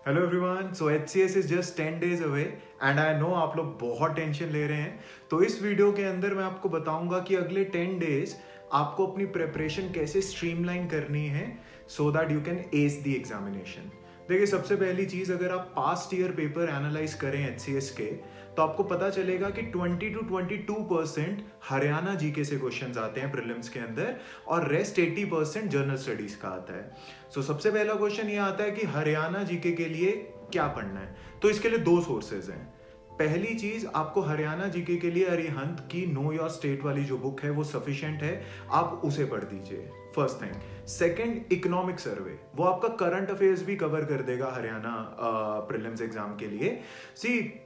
Hello everyone, so HCS is just 10 days away and I know आप लोग बहुत tension ले रहे हैं। तो इस वीडियो के अंदर मैं आपको बताऊंगा कि अगले 10 days आपको अपनी प्रेपरेशन कैसे स्ट्रीमलाइन करनी है so that you can S the examination. देखिए, सबसे पहली चीज, अगर आप पास्ट ईयर पेपर एनालाइज करें HCS के, तो आपको पता चलेगा कि 20 to 22% हरियाणा जीके से क्वेश्चंस आते हैं प्रीलिम्स के अंदर और रेस्ट 80% जनरल स्टडीज का आता है। सो सबसे पहला क्वेश्चन ये आता है कि हरियाणा जीके के लिए क्या पढ़ना है। तो इसके लिए दो सोर्सेज हैं। पहली चीज, आपको हरियाणा जीके के लिए अरिहंत की नो योर स्टेट वाली जो बुक है वो सफिशिएंट है, आप उसे पढ़ दीजिए। First thing. Second, economic survey, वो आपका करंट अफेयर्स भी कवर कर देगा हरियाणा प्रीलिम्स एग्जाम के लिए।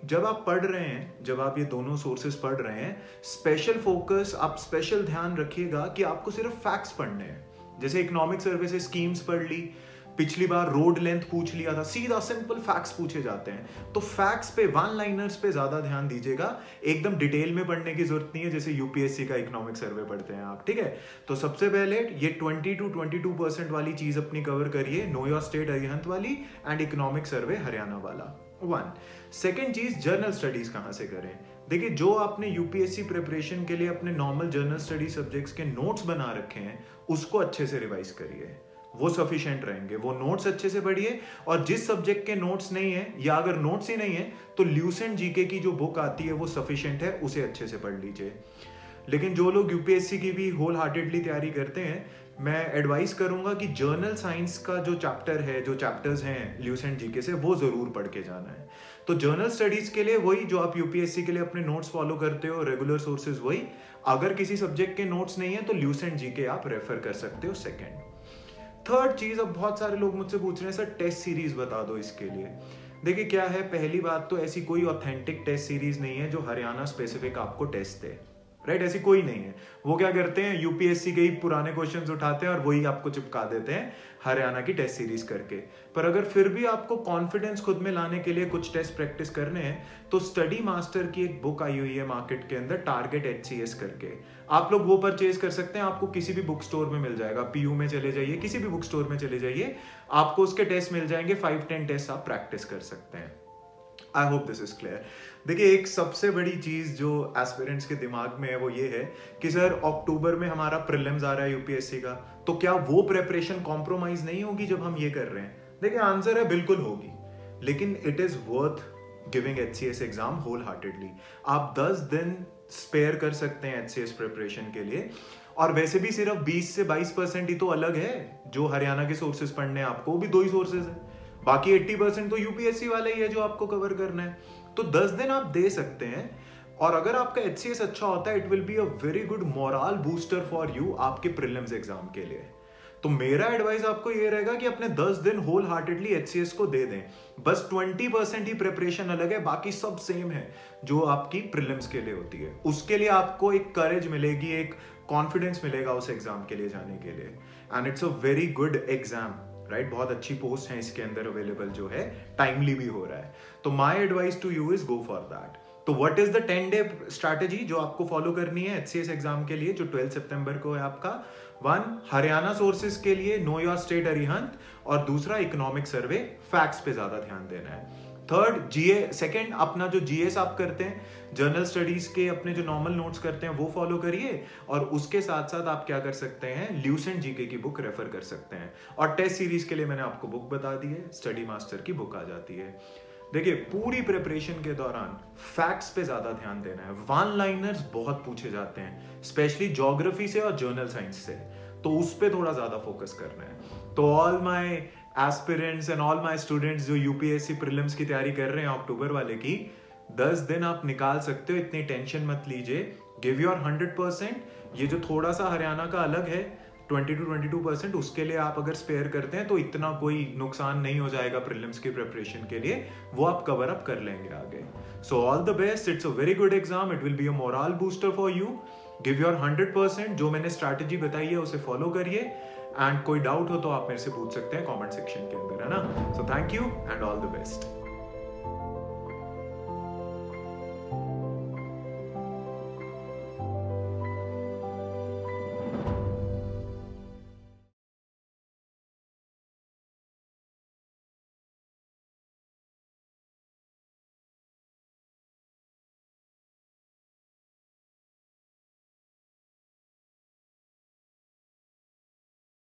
जब आप पढ़ रहे हैं, जब आप ये दोनों सोर्सेज पढ़ रहे हैं, स्पेशल फोकस, आप स्पेशल ध्यान रखिएगा कि आपको सिर्फ फैक्ट्स पढ़ने हैं। जैसे इकोनॉमिक सर्वे से स्कीम्स पढ़ ली, पिछली बार रोड लेंथ पूछ लिया था, सीधा सिंपल फैक्ट्स पूछे जाते हैं। तो फैक्ट्स पे, वन लाइनर्स पे ज्यादा ध्यान दीजिएगा, एकदम डिटेल में पढ़ने की जरूरत नहीं है जैसे यूपीएससी का इकोनॉमिक सर्वे पढ़ते हैं आप। ठीक है, तो सबसे पहले ये 20 to 22% वाली चीज अपनी कवर करिए, नो योर स्टेट अरिहंत वाली एंड इकोनॉमिक सर्वे हरियाणा वाला। वन। सेकेंड चीज, जर्नल स्टडीज कहां से करें। देखिए, जो आपने यूपीएससी प्रिपरेशन के लिए अपने नॉर्मल जर्नल स्टडी सब्जेक्ट्स के नोट्स बना रखे हैं, उसको अच्छे से रिवाइज करिए, वो सफिशिएंट रहेंगे। वो नोट्स अच्छे से पढ़िए, और जिस सब्जेक्ट के नोट्स नहीं है या अगर नोट्स ही नहीं है तो ल्यूसेंट जीके की जो बुक आती है वो सफिशिएंट है, उसे अच्छे से पढ़ लीजिए। लेकिन जो लोग यूपीएससी की भी होल हार्टेडली तैयारी करते हैं, मैं एडवाइस करूंगा कि जर्नल साइंस का जो चैप्टर है, जो चैप्टर्स हैं ल्यूसेंट जीके से, वो जरूर पढ़ के जाना है। तो जर्नल स्टडीज के लिए वही जो आप यूपीएससी के लिए अपने नोट्स फॉलो करते हो, रेगुलर सोर्सेज वही। अगर किसी सब्जेक्ट के नोट्स नहीं है तो ल्यूसेंट जीके आप रेफर कर सकते हो। सेकेंड। थर्ड चीज, अब बहुत सारे लोग मुझसे पूछ रहे हैं सर टेस्ट सीरीज बता दो इसके लिए। देखिए क्या है, पहली बात तो ऐसी कोई ऑथेंटिक टेस्ट सीरीज नहीं है जो हरियाणा स्पेसिफिक आपको टेस्ट दे, राइट? ऐसी कोई नहीं है। वो क्या करते हैं, यूपीएससी के ही पुराने क्वेश्चंस उठाते हैं और वही आपको चिपका देते हैं हरियाणा की टेस्ट सीरीज करके। पर अगर फिर भी आपको कॉन्फिडेंस खुद में लाने के लिए कुछ टेस्ट प्रैक्टिस करने हैं, तो स्टडी मास्टर की एक बुक आई हुई है मार्केट के अंदर, टारगेट HCS करके, आप लोग वो परचेज कर सकते हैं। आपको किसी भी बुक स्टोर में मिल जाएगा, पीयू में चले जाइए, किसी भी बुक स्टोर में चले जाइए, आपको उसके टेस्ट मिल जाएंगे। 5-10 टेस्ट आप प्रैक्टिस कर सकते हैं। I hope this is clear. देखिए, एक सबसे बड़ी चीज जो एस्पिरेंट्स के दिमाग में है वो ये है कि सर अक्टूबर में हमारा प्रीलिम्स आ रहा है यूपीएससी का, तो क्या वो प्रेपरेशन कॉम्प्रोमाइज नहीं होगी जब हम ये कर रहे हैं? देखिए, आंसर है बिल्कुल होगी, लेकिन it is worth giving HCS exam wholeheartedly. आप 10 दिन स्पेयर कर सकते हैं HCS प्रिपरेशन के लिए, और वैसे भी सिर्फ 20 से 22% ही तो अलग है जो हरियाणा के सोर्सेज पढ़ने हैं आपको, भी 2 ही सोर्सेज है, बाकी 80% तो यूपीएससी वाला ही है जो आपको कवर करना है। तो 10 दिन आप दे सकते हैं, और अगर आपका HCS अच्छा होता है, it will be a very good moral booster for you आपके प्रीलिम्स एग्जाम के लिए। तो मेरा एडवाइस आपको ये रहेगा कि अपने 10 दिन होल हार्टेडली HCS को दे दें। बस 20% ही प्रिपरेशन अलग है, बाकी सब सेम है जो आपकी प्रीलिम्स के लिए होती है। उसके लिए आपको एक करेज मिलेगी, एक कॉन्फिडेंस मिलेगा उस एग्जाम के लिए जाने के लिए, and it's a very good exam, right? बहुत अच्छी पोस्ट है इसके अंदर अवेलेबल जो है, टाइमली भी हो रहा है। तो my advice to you is go for that. तो what is the 10 day strategy जो आपको फॉलो करनी है HCS एग्जाम के लिए, जो 12 सितंबर को है आपका? 1, हरियाणा सोर्सेज के लिए नो योर स्टेट अरिहंत, और दूसरा इकोनॉमिक सर्वे, फैक्ट्स पे ज्यादा ध्यान देना है। थर्ड, जीए। सेकंड, अपना जो जीएस आप करते हैं, जर्नल स्टडीज के अपने जो नॉर्मल नोट्स करते हैं वो फॉलो करिए, और उसके साथ साथ आप क्या कर सकते हैं, ल्यूसेंट जीके की बुक रेफर कर सकते हैं। और टेस्ट सीरीज के लिए मैंने आपको बुक बता दी है, स्टडी मास्टर की बुक आ जाती है। देखिए, पूरी प्रिपरेशन के दौरान फैक्ट्स पे ज्यादा ध्यान देना है। वन लाइनर्स बहुत पूछे जाते हैं, स्पेशली ज्योग्राफी से और जर्नल साइंस से, तो उस पे थोड़ा ज्यादा फोकस करना है। तो all my aspirants and all my students जो यूपीएससी प्रीलिम्स की तैयारी कर रहे हैं अक्टूबर वाले की, 10 दिन आप निकाल सकते हो, इतनी टेंशन मत लीजिए। Give your 100%। ये जो थोड़ा सा हरियाणा का अलग है 20 to 22%, उसके लिए आप अगर स्पेयर करते हैं तो इतना कोई नुकसान नहीं हो जाएगा प्रीलिम्स की प्रिपरेशन के लिए, वो आप कवर अप कर लेंगे आगे। So all the best, it's a very good exam, it will be a moral booster for you. Give your 100%। जो मैंने स्ट्रैटेजी बताई है उसे फॉलो करिए, एंड कोई डाउट हो तो आप मेरे से पूछ सकते हैं कमेंट सेक्शन के अंदर, है ना? So thank you and all the best.